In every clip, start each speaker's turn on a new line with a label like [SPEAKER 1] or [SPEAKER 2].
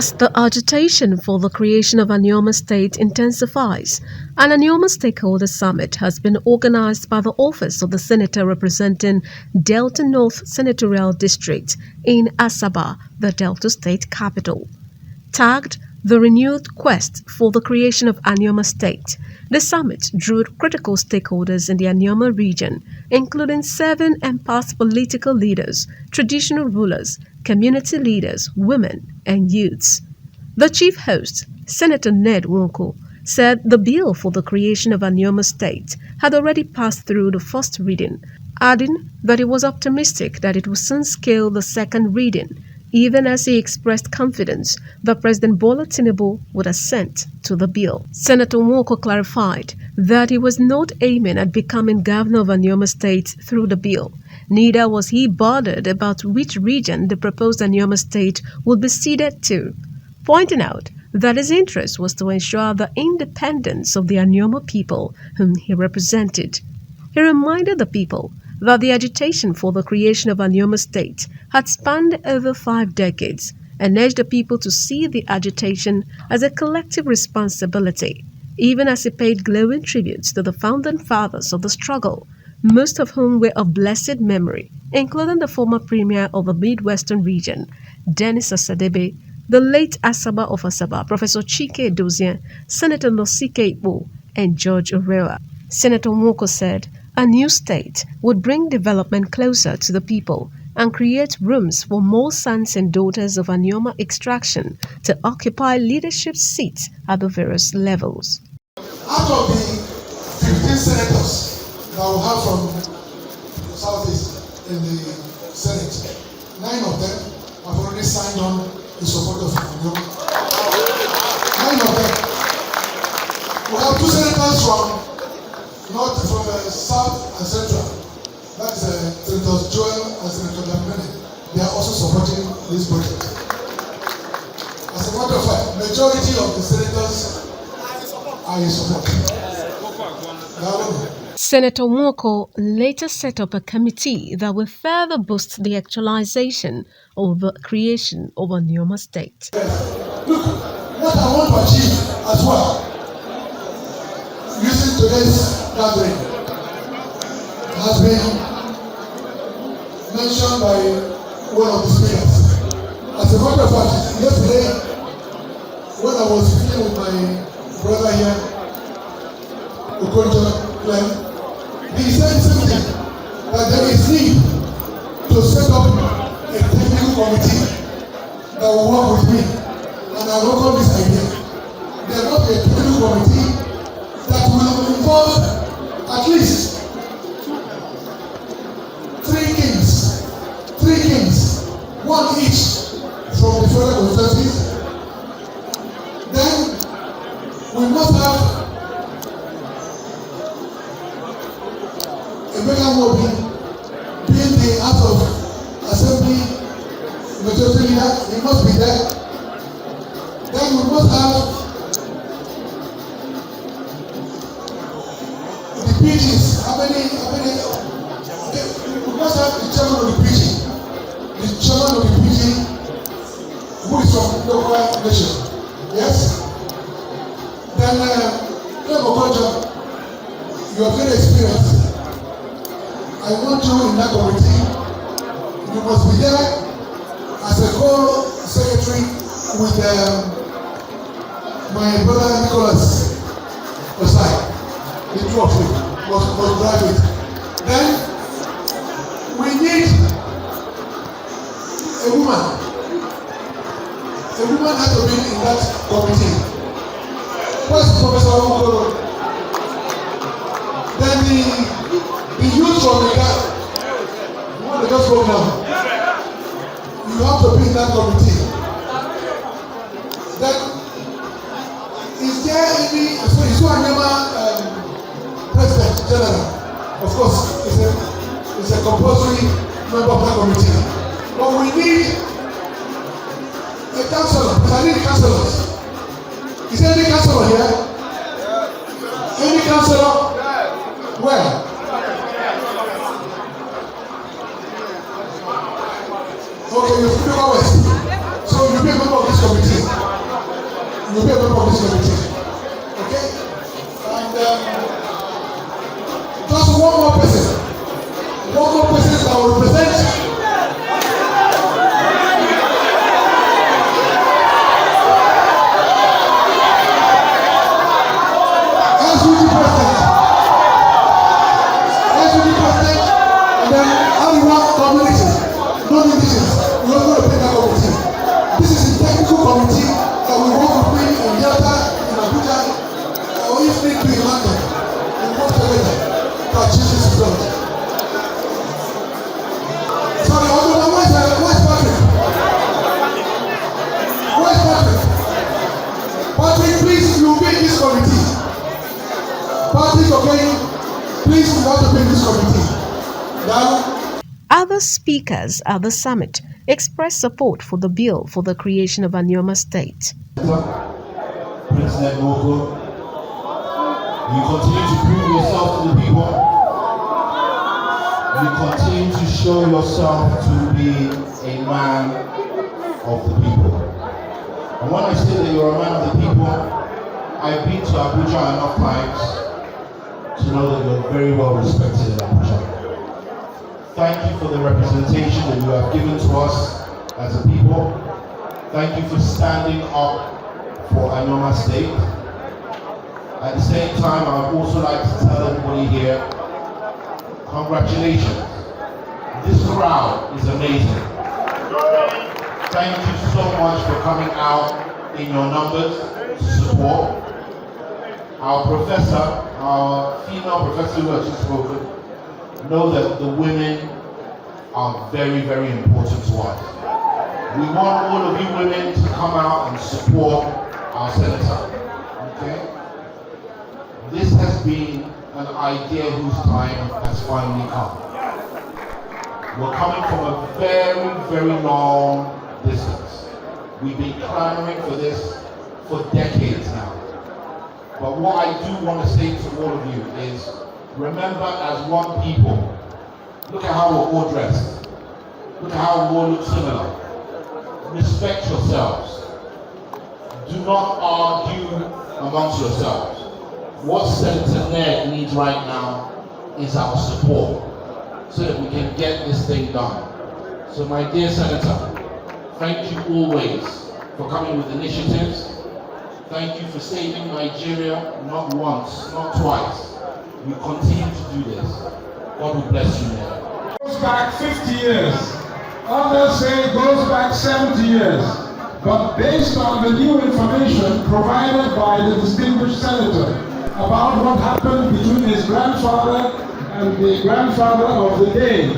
[SPEAKER 1] As the agitation for the creation of Anioma State intensifies, an Anioma Stakeholder Summit has been organized by the Office of the Senator representing Delta North Senatorial District in Asaba, the Delta State capital. Tagged "The Renewed Quest for the Creation of Anioma State," the summit drew critical stakeholders in the Anioma region, including 7 and past political leaders, traditional rulers, community leaders, women, and youths. The chief host, Senator Ned Nwoko, said the bill for the creation of Anioma State had already passed through the first reading, adding that he was optimistic that it would soon scale the second reading, even as he expressed confidence that President Bola Tinubu would assent to the bill. Senator Nwoko clarified that he was not aiming at becoming governor of Anioma State through the bill. Neither was he bothered about which region the proposed Anioma State would be ceded to, pointing out that his interest was to ensure the independence of the Anioma people whom he represented. He reminded the people that the agitation for the creation of Anioma State had spanned over 5 decades and urged the people to see the agitation as a collective responsibility, even as he paid glowing tributes to the founding fathers of the struggle, most of whom were of blessed memory, including the former premier of the Midwestern region, Dennis Asadebe, the late Asaba of Asaba, Professor Chike Dozien, Senator Nosike Igbo, and George Orewa. Senator Nwoko said a new state would bring development closer to the people and create rooms for more sons and daughters of Anioma extraction to occupy leadership seats at the various levels.
[SPEAKER 2] Out of the 15 senators that we have from Southeast in the Senate, 9 of them have already signed on in support of Anioma. 9 of them. We have 2 senators from South and Central. That is Senator Joel and Senator Damene. They are also supporting this project. As a matter of fact, majority of the senators are in support.
[SPEAKER 1] Senator Nwoko later set up a committee that will further boost the actualization of the creation of Anioma State.
[SPEAKER 2] Look, what I want to achieve as well, using today's gathering, has been mentioned by one of the speakers. As a matter of fact, yesterday, when I was speaking with my brother here, Okonjo Clem, he said something that there is need to set up a technical committee that will work with me, and I welcome this idea. There must be a technical committee that will involve at least 3 kings, 1 each from the federal constituencies. Then we must have a mega lobby being the House of Assembly majority leader. He must be there. Then we must have the PGs. How many? We must have the chairman of the PG. The chairman of the PG, who is from local nation. Yes? Then, Okonjo, you are very experienced. I want you in that committee. You must be there as a co-secretary with my brother Nicholas Osai. The 2 of you must drive it. Then we need a woman. A woman has to be in that committee. Where's Professor Nwoko? Then the youth from the guy, the one that just spoke now, you have to be in that committee. Then, is there any, so is Anioma President General? Of course, it's a compulsory member of that committee. But we need a councillor. I need councillors. Is there any councillor here? Any councillor? Where? Okay, you're from West. So you'll be a member of this committee. then everyone community, non-indigenous, we are going to take that committee. This is a technical committee that we work with me in Delta, in Abuja, or if need to in London. We work together to achieve this result. Sorry, where's Patrick? Where's Patrick? Patrick, please, you will be in this committee. Patrick, okay, please, you want to be in this committee. Now,
[SPEAKER 1] Other speakers at the summit expressed support for the bill for the creation of Anioma State.
[SPEAKER 3] President Moko, you continue to prove yourself to the people. You continue to show yourself to be a man of the people. And when I say that you're a man of the people, I've been to Abuja enough times to know that you're very well respected in Abuja. Thank you for the representation that you have given to us as a people. Thank you for standing up for Anioma State. At the same time, I would also like to tell everybody here, congratulations. This crowd is amazing. Thank you so much for coming out in your numbers to support. Our professor, our female professor who has just spoken, know that the women are very, very important to us. We want all of you women to come out and support our senator. Okay? This has been an idea whose time has finally come. We're coming from a very, very long distance. We've been clamoring for this for decades now. But what I do want to say to all of you is, remember as one people, look at how we're all dressed. Look at how we all look similar. Respect yourselves. Do not argue amongst yourselves. What Senator Ned needs right now is our support so that we can get this thing done. So my dear Senator, thank you always for coming with initiatives. Thank you for saving Nigeria, not once, not twice. We continue to do this. God will bless you, man.
[SPEAKER 4] It goes back 50 years. Others say it goes back 70 years. But based on the new information provided by the distinguished senator about what happened between his grandfather and the grandfather of the day,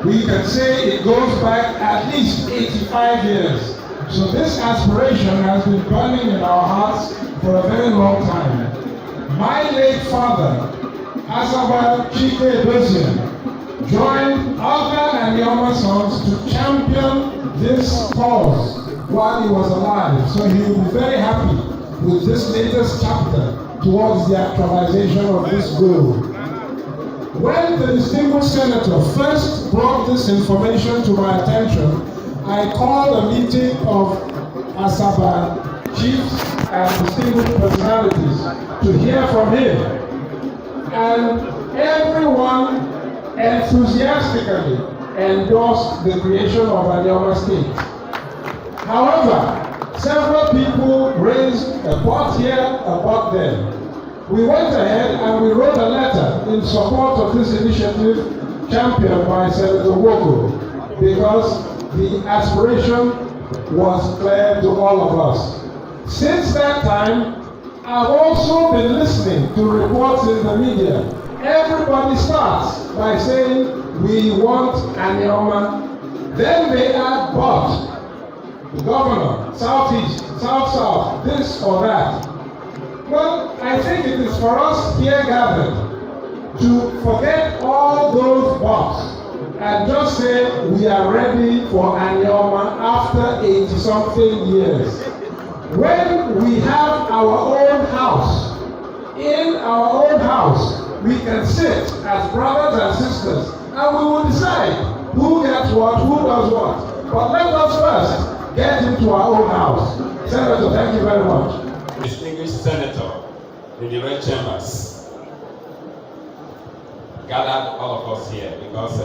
[SPEAKER 4] we can say it goes back at least 85 years. So this aspiration has been burning in our hearts for a very long time. My late father, Asaba Chike Dosian, joined other Anioma sons to champion this cause while he was alive. So he will be very happy with this latest chapter towards the actualization of this goal. When the distinguished senator first brought this information to my attention, I called a meeting of Asaba chiefs and distinguished personalities to hear from him. And everyone enthusiastically endorsed the creation of Anioma State. However, several people raised a pot here, a pot there. We went ahead and we wrote a letter in support of this initiative championed by Senator Woko, because the aspiration was clear to all of us. Since that time, I've also been listening to reports in the media. Everybody starts by saying, we want Anioma. Then they add but. The governor, southeast, south, this or that. Well, I think it is for us here gathered to forget all those buts and just say we are ready for Anioma after 80-something years. When we have our own house, in our own house, we can sit as brothers and sisters and we will decide who gets what, who does what. But let us first get into our own house. Senator, thank you very much.
[SPEAKER 5] Distinguished Senator in the red chambers gathered all of us here because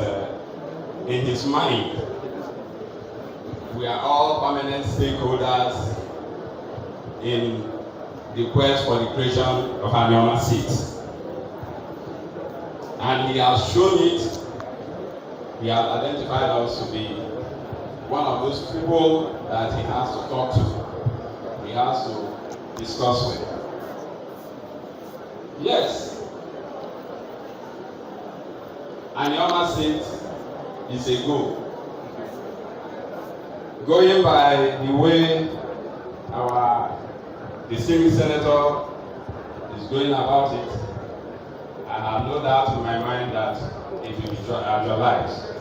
[SPEAKER 5] in his mind, we are all permanent stakeholders in the quest for the creation of Anioma State. And he has shown it he has identified us to be one of those people that he has to talk to, he has to discuss with. Yes, Anioma State is a goal. Going by the way our distinguished senator is going about it, I have no doubt in my mind that it will be actualized.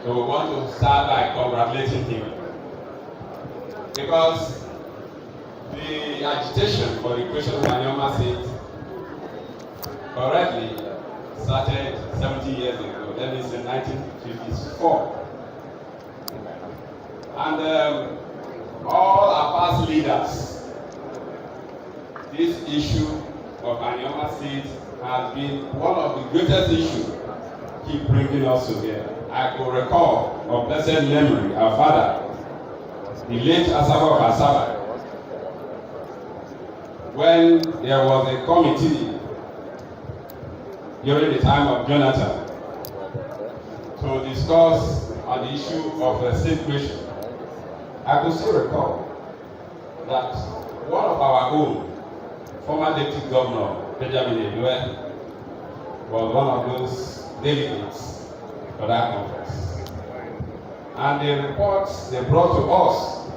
[SPEAKER 5] So we want to start by congratulating him, because the agitation for the creation of Anioma State correctly started 70 years ago, that is in 1954. And all our past leaders, this issue of Anioma State has been one of the greatest issues keep bringing us together. I could recall of blessed memory, our father, the late Asaba of Asaba, when there was a committee during the time of Jonathan to discuss on the issue of the state creation. I could still recall that one of our own, former deputy governor, Benjamin Edue, was one of those delegates for that conference. And the reports they brought to us,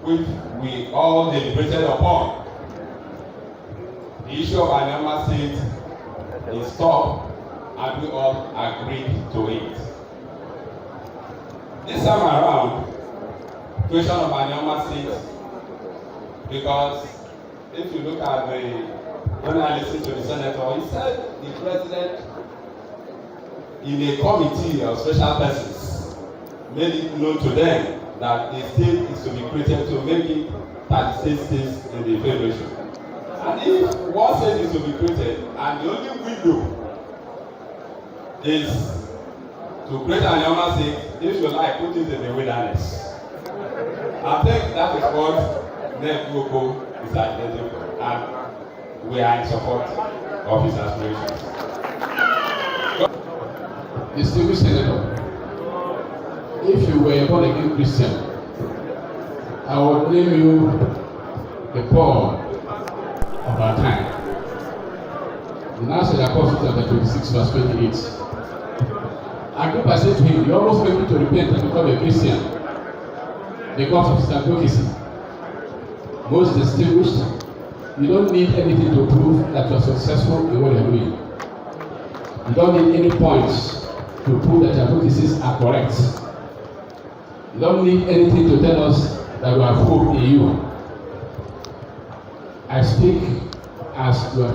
[SPEAKER 5] which we all deliberated upon, the issue of Anioma State is top, and we all agreed to it. This time around, creation of Anioma State, because if you look at when I listened to the senator, he said the president, in a committee of special persons, made it known to them that a state is to be created to make it 36 states in the federation. And if one state is to be created, and the only window is to create Anioma State, if you like, put it in the wilderness. I think that is what NEPGOCO is identifying, and we are in support of his aspirations.
[SPEAKER 6] Distinguished Senator, if you were a born again Christian, I would name you the Paul of our time. In Acts of the Apostles chapter 26, verse 28, Agrippa said to him, "You almost make me to repent and become a Christian because of his advocacy. Most distinguished, you don't need anything to prove that you are successful in what you are doing. You don't need any points to prove that your advocacies are correct. You don't need anything to tell us that we have hope in you. I speak as you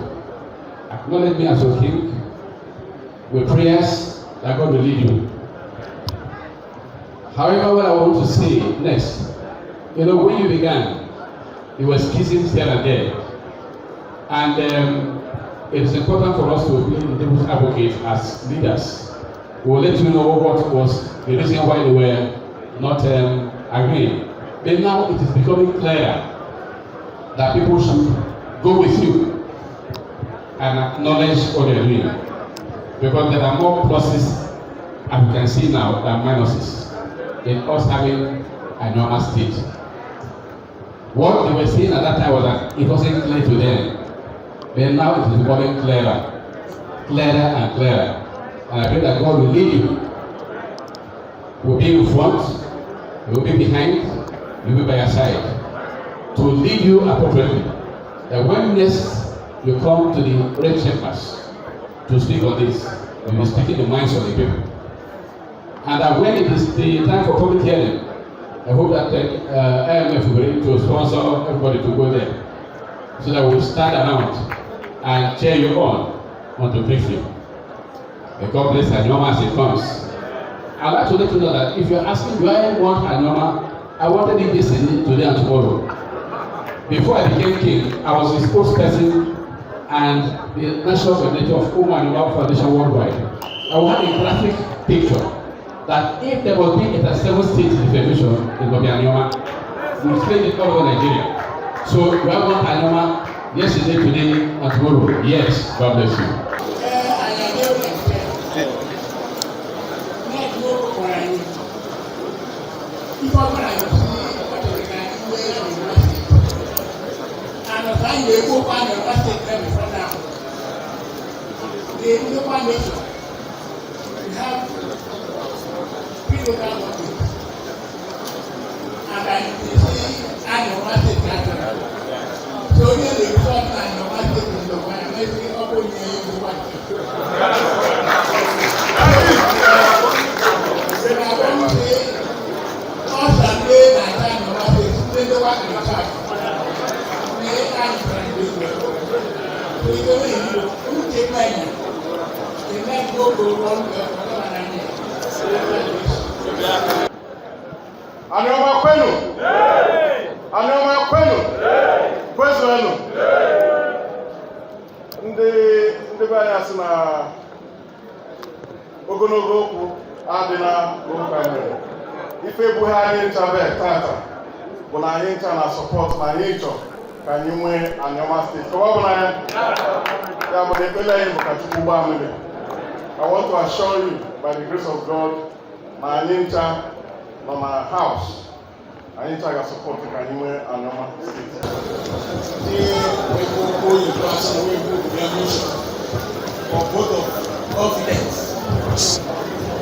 [SPEAKER 6] acknowledge me as your king with prayers that God will lead you. However, what I want to say next, when you began, there were schisms here and there. And it is important for us to be the devil's advocate as leaders. We will let you know what was the reason why they were not agreeing. But now it is becoming clear that people should go with you and acknowledge what they are doing. Because there are more pluses, as you can see now, than minuses in us having Anioma State. What they were saying at that time was that it wasn't clear to them. But now it is becoming clearer and clearer. And I pray that God will lead you. Will be in front, will be behind, will be by your side, to lead you appropriately. That when next you come to the red chambers to speak on this, you will speak in the minds of the people. And that when it is the time for public hearing, I hope that IMF will be able to sponsor everybody to go there, so that we will stand around and cheer you on to victory. May God bless Anioma as it comes. I'd like to let you know that if you're asking, do I want Anioma? I wanted it yesterday, today, and tomorrow. Before I became king, I was the spokesperson and the national coordinator of Anioma Foundation worldwide. I will have a graphic picture that if there was be a 7 states in the federation, it will be Anioma. We will explain it all over Nigeria. So do I want Anioma yesterday, today, and tomorrow? Yes. God bless you.
[SPEAKER 2] Anioma nation, we have 3 local governments. And I see Anioma State capital. So here the result Anioma State is the one. Let's see how many years you want. Then I want to say, all the day that Anioma State, they don't want to charge. They can't try to do it. So you don't need to take my name. They let go wrong for another 9 years.
[SPEAKER 3] Anioma kwenu. Anioma kwenu. Kwezu enu. Ndị be anyị asị na ogologo okwu adịna n'ụka mere. Ife ebughị anyị ncha be tata bụ na anyị ncha na sọpọt na anyị chọ ka anyị nwee Anioma State. Kọwa bụ na ya bụ na ekpele anyị bụ ka Chukwu gbaa mmiri. I want to assure you by the grace of God na anyị ncha nọ na house. Anyị ncha ga-support ka anyị nwee Anioma State.
[SPEAKER 2] For both of confidence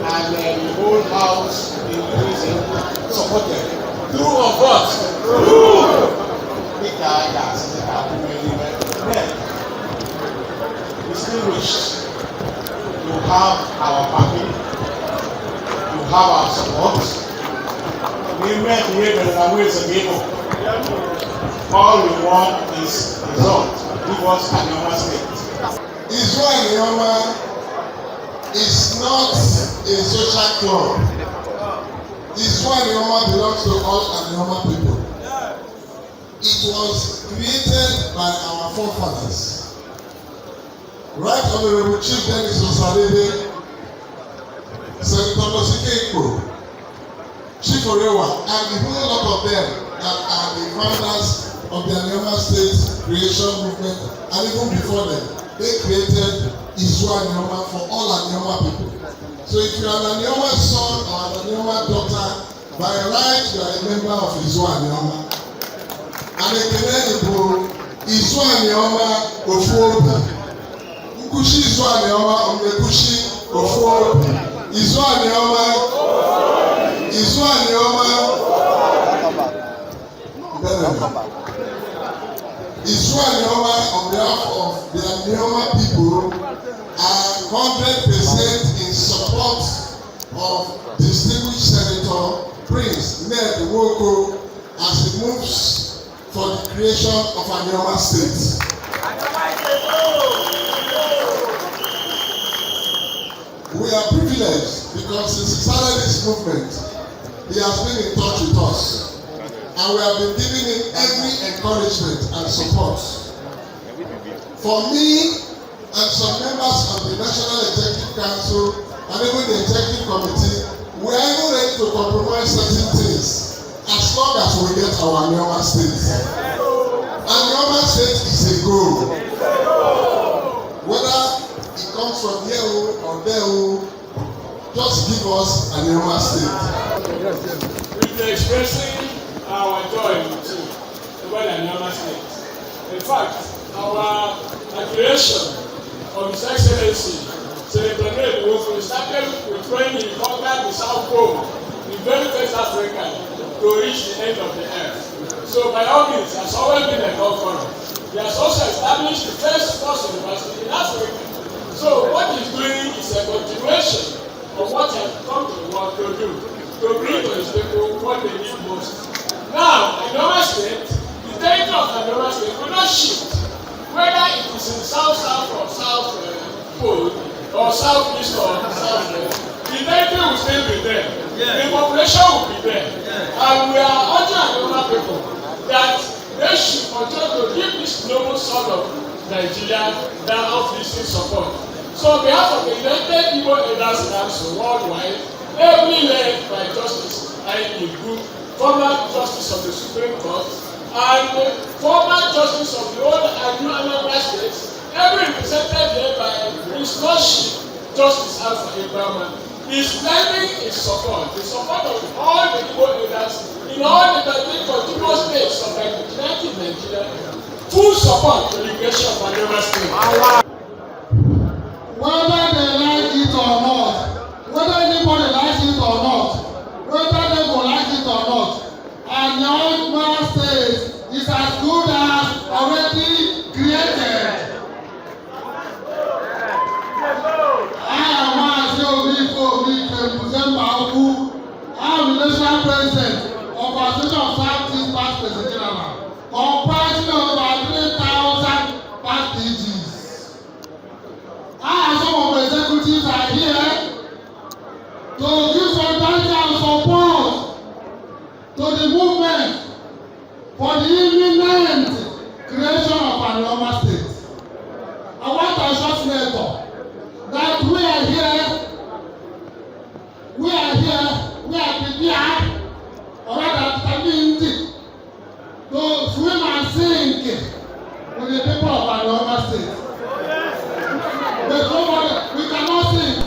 [SPEAKER 2] and the whole house increasing supported through of what? Through distinguished. You have our backing, you have our support. We met here in the ways of people. All we want is result. Give us Anioma State.
[SPEAKER 7] Anioma is not a social club. Anioma belongs to all Anioma people. It was created by our forefathers. Right Honorable Chief Dennis Osadebe, Senator Losike Ikpo, Chief Orewa, and a whole lot of them that are the founders of the Anioma State creation movement, and even before them, they created Anioma for all Anioma people. So if you are an Anioma son or an Anioma daughter, by right you are a member of Anioma. And ekele Igbo, Anioma ofu Nkushi Anioma omekushi ofu Anioma Anioma on behalf of the Anioma people are 100% in support of distinguished Senator Prince Ned Nwoko as he moves for the creation of Anioma State. We are privileged because since he started this movement, he has been in touch with us. And we have been giving him every encouragement and support. For me and some members of the National Executive Council and even the Executive Committee, we are even ready to compromise certain things as long as we get our Anioma State. Anioma State is a goal. Whether it comes from here or there, just give us Anioma State.
[SPEAKER 8] We're expressing our joy about Anioma State. In fact, our creation of His Excellency, Senator Ned Nwoko, started with when he conquered the South Pole, the very first African, to reach the end of the earth. So by all means, he has always been a conqueror. He has also established the first university in Africa. So what he's doing is a continuation of what he has come to the world to do, to bring to his people what they need most. Now, Anioma State, the territory of Anioma State will not shift, whether it is in South-South or South Pole, or South-East or South-West. The territory will still be there. The population will be there. And we are urging Anioma people that they should continue to give this noble son of Nigeria that unflinching support. So on behalf of the United Igbo Elders Council worldwide, ably led by Justice Igbo, former Justice of the Supreme Court, and former Justice of the old and new Anambra States, every represented here by His Lordship Justice Alpha Abraham, is lending his support, the support of all the Igbo elders in all the 13 contiguous states of Nigeria, full support to the creation of Anioma State.
[SPEAKER 7] One to give solidarity and support to the movement for the imminent creation of Anioma State. I want to assure Senator that we are prepared, or rather determined, to swim and sink with the people of Anioma State. But we cannot sink.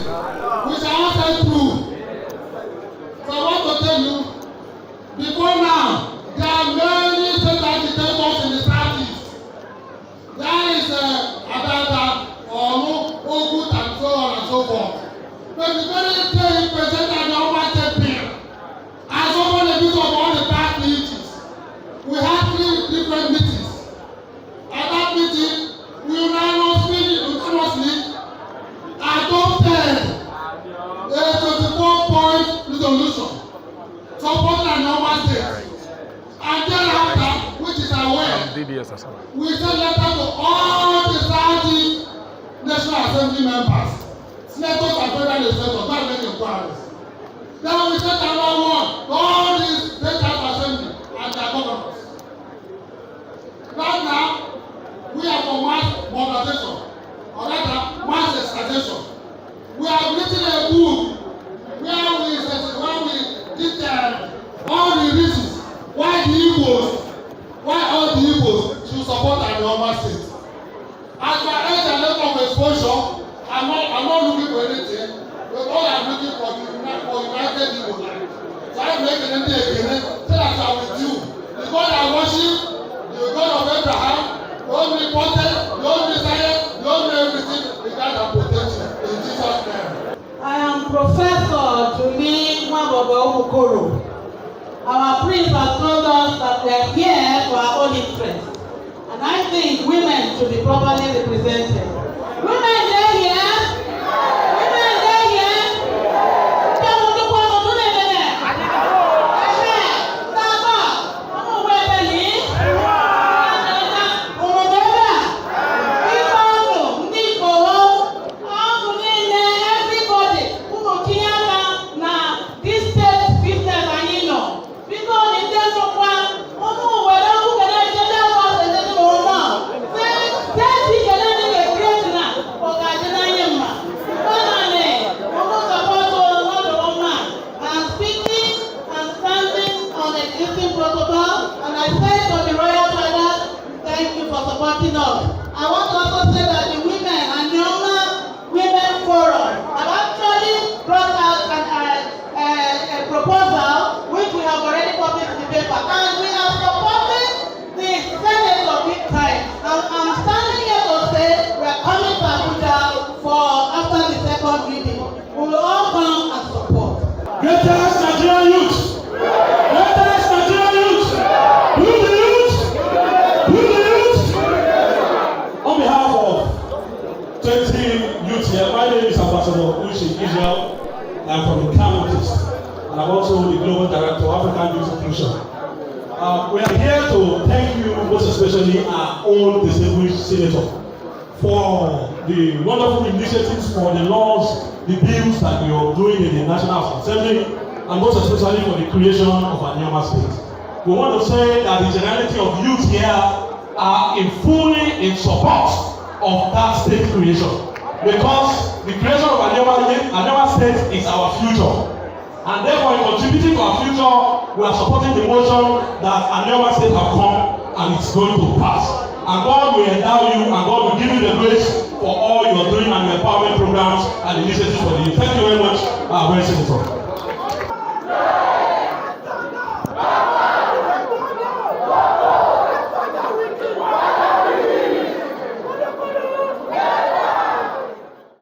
[SPEAKER 7] We shall not sail through. So I want to tell you, before now, there are many state agitators in the southeast. There is Adada, Olu, Ogut, and so on and so forth. But the very day he presented Anioma State bill, as over the bit of all the past meetings, we had 3 different meetings. At that meeting, we unanimously adopted a 24-point resolution supporting Anioma State. And thereafter, which is aware, we sent letter to all the 30 National Assembly members, senators and federal legislators, not make inquiries. Then we sent another one to all these state assembly and their governors. Right now, we are for mass mobilization, or rather mass excitation. We have written a book where we detail all the reasons why all the Igbos should support Anioma State. As my age and level of exposure, I'm not looking for anything, but all I'm looking for united Igbos. So I'm making it again, so that I'm with you. The God I worship, the God of Abraham, the omnipotent, the omniscient, the omni-everything, the God that protects you. In Jesus' name.
[SPEAKER 9] I am Professor Jumi Mwabobo Umukoro. Our priest has told us that we are here for our own interest. And I think women should be properly represented. Women, they're here. Women, they're here.
[SPEAKER 10] I'm from the campus, and I'm also the Global Director of African Youth Inclusion. We are here to thank you, most especially our own distinguished senator, for the wonderful initiatives, for the laws, the bills that you are doing in the National Assembly, and most especially for the creation of Anioma State. We want to say that the generality of youth here are fully in support of that state creation, because the creation of Anioma State is our future. And therefore, in contributing to our future, we are supporting the motion that Anioma State have come and it's going to pass. And God will endow you, and God will give you the grace for all you are doing and your empowerment programs and initiatives for the youth. Thank you very much, very senator.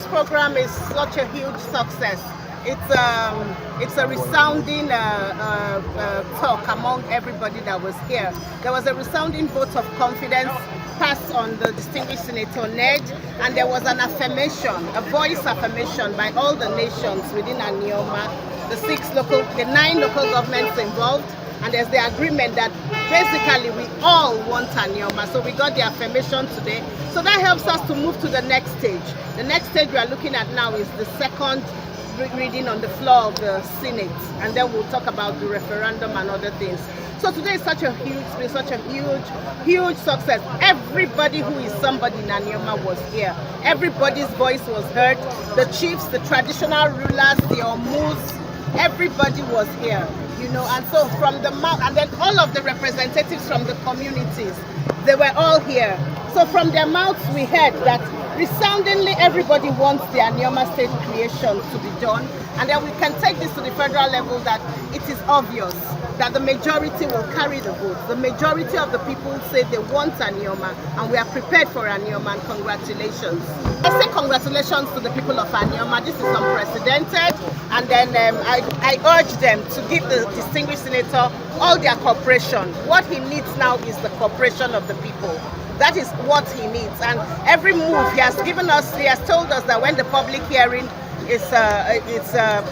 [SPEAKER 11] Program is such a huge success. It's a resounding talk among everybody that was here. There was a resounding vote of confidence passed on the distinguished Senator Ned, and there was an affirmation, a voice affirmation by all the nations within Anioma, the 9 local governments involved, and there's the agreement that basically we all want Anioma. So we got the affirmation today. So that helps us to move to the next stage. The next stage we are looking at now is the second reading on the floor of the Senate, and then we'll talk about the referendum and other things. So today is such a huge success. Everybody who is somebody in Anioma was here. Everybody's voice was heard. The chiefs, the traditional rulers, the Omus, everybody was here, you know. And so from the mouth, and then all of the representatives from the communities, they were all here. So from their mouths we heard that resoundingly everybody wants the Anioma State creation to be done, and then we can take this to the federal level that it is obvious that the majority will carry the vote. The majority of the people say they want Anioma, and we are prepared for Anioma, and congratulations. I say congratulations to the people of Anioma. This is unprecedented, and then I urge them to give the distinguished senator all their cooperation. What he needs now is the cooperation of the people. That is what he needs, and every move he has given us, he has told us that when the public hearing is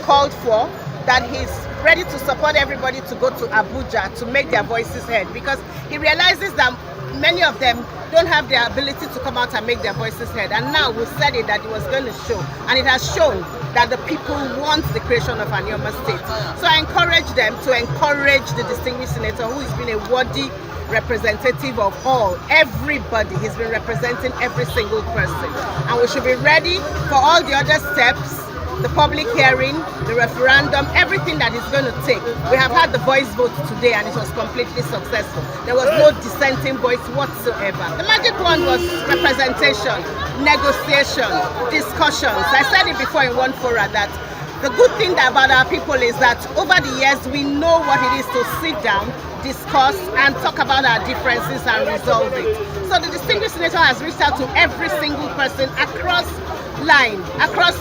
[SPEAKER 11] called for, that he's ready to support everybody to go to Abuja to make their voices heard, because he realizes that many of them don't have the ability to come out and make their voices heard. And now we said it that it was going to show, and it has shown that the people want the creation of Anioma State. So I encourage them to encourage the distinguished senator, who has been a worthy representative of all, everybody. He's been representing every single person, and we should be ready for all the other steps, the public hearing, the referendum, everything that is going to take. We have had the voice vote today, and it was completely successful. There was no dissenting voice whatsoever. The magic one was representation, negotiation, discussions. I said it before in one forum that the good thing about our people is that over the years we know what it is to sit down, discuss, and talk about our differences and resolve it. So the distinguished senator has reached out to every single person across line, across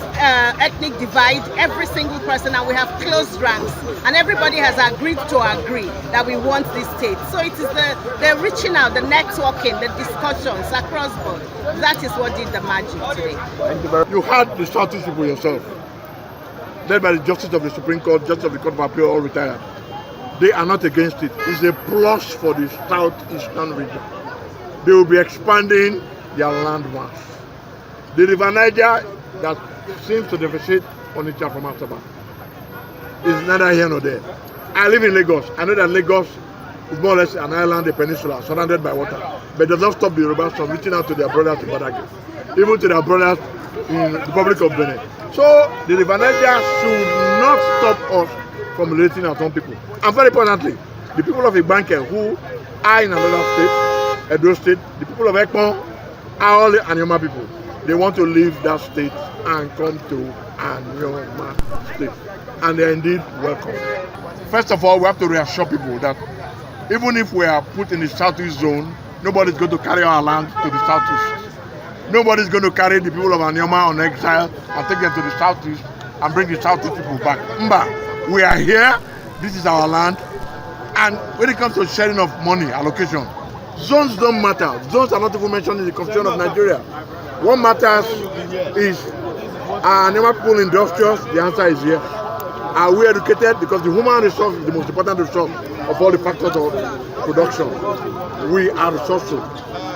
[SPEAKER 11] ethnic divide, every single person, and we have closed ranks, and everybody has agreed to agree that we want this state. So it is the reaching out, the networking, the discussions across board. That is what did the magic today.
[SPEAKER 2] You had the Southeast people yourself, led by the Justice of the Supreme Court, Justice of the Court of Appeal, all retired. They are not against it. It's a plus for the southeastern region. They will be expanding their land mass. The River Niger that seems to deficit Onitsha from Asaba is neither here nor there. I live in Lagos. I know that Lagos is more or less an island, a peninsula, surrounded by water. But it does not stop the Yorubas from reaching out to their brothers in Badagry, even to their brothers in the Republic of Benin. So the River Niger should not stop us from relating our own people. And very importantly, the people of Ibanke who are in another state, Edo State, the people of Ekpon are all the Anioma people. They want to leave that state and come to Anioma State. And they are indeed welcome. First of all, we have to reassure people that even if we are put in the southeast zone, nobody is going to carry our land to the southeast. Nobody is going to carry the people of Anioma on exile and take them to the southeast and bring the southeast people back. Mba, we are here, this is our land, and when it comes to sharing of money, allocation, zones don't matter. Zones are not even mentioned in the Constitution of Nigeria. What matters is, are Anioma people industrious? The answer is yes. Are we educated? Because the human resource is the most important resource of all the factors of production. We are resourceful.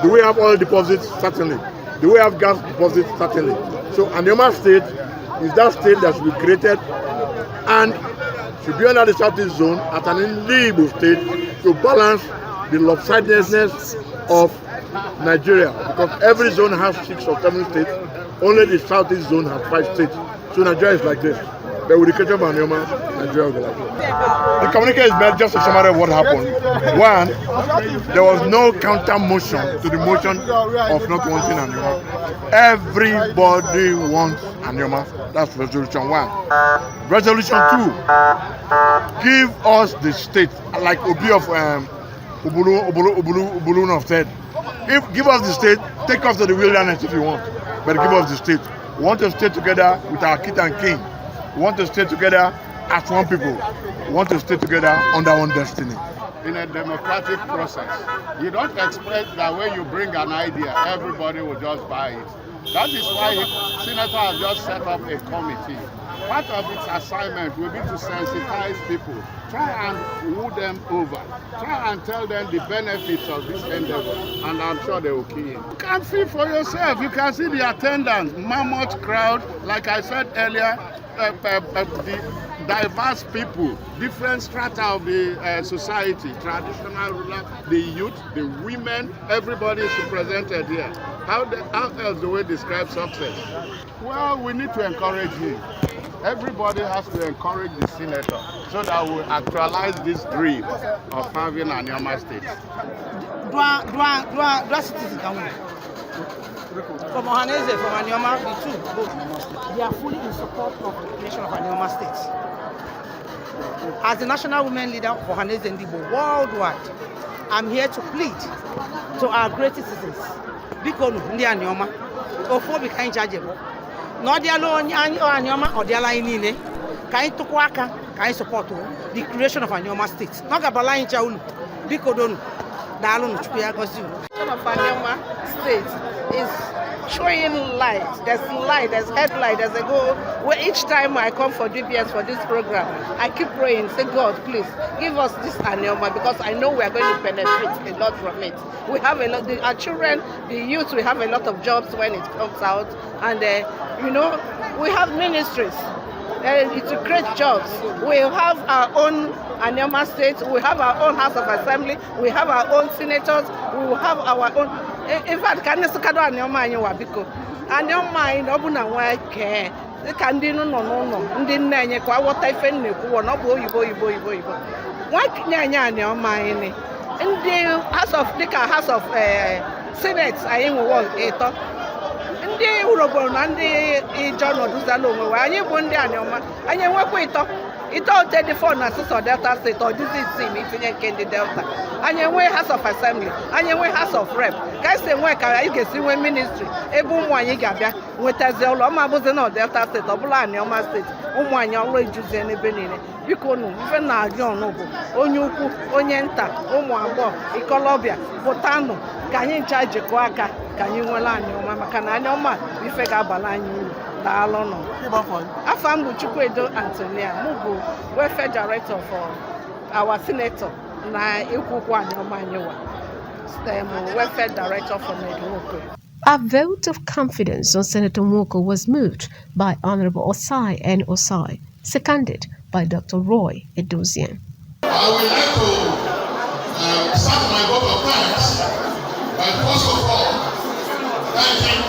[SPEAKER 2] Do we have oil deposits? Certainly. Do we have gas deposits? Certainly. So Anioma State is that state that should be created and should be under the southeast zone as an individual state to balance the lopsidedness of Nigeria, because every zone has 6 or 7 states, only the southeast zone has 5 states. So Nigeria is like this. But with the creation of Anioma, Nigeria will be like this. The communique is made just to summarize what happened. One, there was no counter motion to the motion of not wanting Anioma. Everybody wants Anioma. That's resolution 1. Resolution 2, give us the state, like Obi of Ubulu said. Give us the state, take us to the wilderness if you want, but give us the state. We want to stay together with our king and king. We want to stay together as one people. We want to stay together under one destiny.
[SPEAKER 12] In a democratic process, you don't expect that when you bring an idea, everybody will just buy it. That is why the Senator has just set up a committee. Part of its assignment will be to sensitize people, try and woo them over, try and tell them the benefits of this endeavor, and I'm sure they will key in. You can see for yourself, you can see the attendance, mammoth crowd, like I said earlier, the diverse people, different strata of the society, traditional ruler, the youth, the women, everybody is represented here. How else do we describe success? Well, we need to encourage him. Everybody has to encourage the senator so that we actualize this dream of having Anioma State.
[SPEAKER 13] From Ohanese, from Anioma, the two, both, they are fully in support of the creation of Anioma State. As the national women leader for Ohanese and Igbo worldwide, I'm here to plead to our great citizens. Bikonu, ndi Anioma, ofo bi kan charge bo. No dia lo Anioma or dia line ni ne. Kan tukwaka, kan support the creation of Anioma State. No ga bala in chaulu. Bikodonu. Dalu no chukwu ya gozi.
[SPEAKER 11] Creation of Anioma State is showing light. There's light, there's headlight, there's a goal. Where each time I come for DBS for this program, I keep praying, say, God, please give us this Anioma, because I know we are going to benefit a lot from it. We have a lot, our children, the youth, we have a lot of jobs when it comes out, and you know, we have ministries. To create jobs. We have our own Anioma State, we have our own House of Assembly, we have our own senators, we will have our own. In fact, can you see Anioma anyiwa biko? Anioma in obuna wake. The candino no. Ndi nanye kwa water ife nneku no bo yibo. Why nyanya Anioma ini? In the House of Senate ayi wo eto. Ndị Uroboro na ndị John Oduzalo onwe anyị bụ ndị Anioma, anyị enwekwa ito ote na asụsụ Delta State ọ dịzi isi itinye nke ndị Delta. Anyị enwe House of Assembly, anyị enwe House of Rep, ka esi enwe ka anyị ga-esi nwee ministry ebe ụmụ anyị ga-abịa nwetazie ụlọ ọma bụzi na Delta State ọ bụla Anioma State, ụmụ anyị ọrụ ejuzie n'ebe niile. Biko nụ ife na-arịọ ọnụ bụ onye ukwu, onye nta, ụmụ agbọghọ, ikolobịa, pụtanụ ka anyị ncha jikọọ aka ka anyị nwere Anioma, maka na Anioma ife ga-abala anyị uru. Daalụ nọ. Afọ m bụ Chukwuedo Antonia, mụ bụ welfare director for our senator na Ikwukwu Anioma Anyiwa, welfare director for Nedwoko.
[SPEAKER 1] A vote of confidence on Senator Nwoko was moved by Honorable Osai N. Osai, seconded by Dr. Roy Edozian.
[SPEAKER 7] I would like to start my vote of thanks by first of all thanking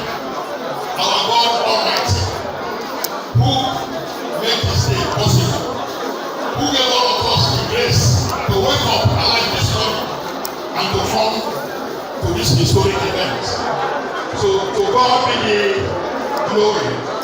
[SPEAKER 7] our God Almighty, who made this day possible, who gave all of us the grace to wake up alive this morning and to come to this historic event. So to God be the glory.